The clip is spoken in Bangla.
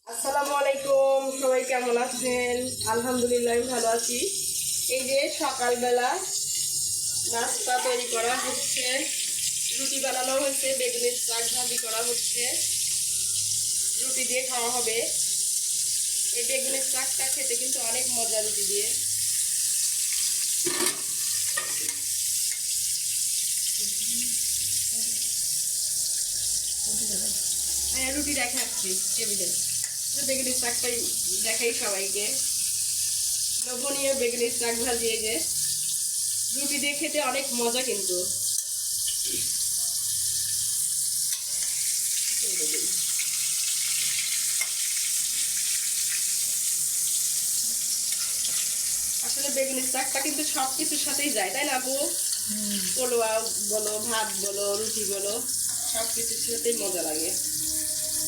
আসসালামু আলাইকুম, সবাই কেমন আছেন? আলহামদুলিল্লাহ আমি ভালো আছি। এই যে সকালবেলা নাস্তা তৈরি করা হচ্ছে, রুটি বানানো হচ্ছে, বেগুনের শাক ভাজি করা হচ্ছে, রুটি দিয়ে খাওয়া হবে। এই বেগুনের শাকটা খেতে কিন্তু অনেক মজা রুটি দিয়ে। হ্যাঁ, রুটি দেখাচ্ছি টেবিলে। বেগুনের শাকটাই দেখাই সবাইকে। লোভনীয় বেগুনের শাক ভাজি, এই যে রুটি দিয়ে খেতে অনেক মজা কিন্তু। আসলে বেগুনের শাকটা কিন্তু সব কিছুর সাথেই যায়, তাই না আপু? পোলোয়া বলো, ভাত বলো, রুটি বলো, সব কিছুর সাথেই মজা লাগে।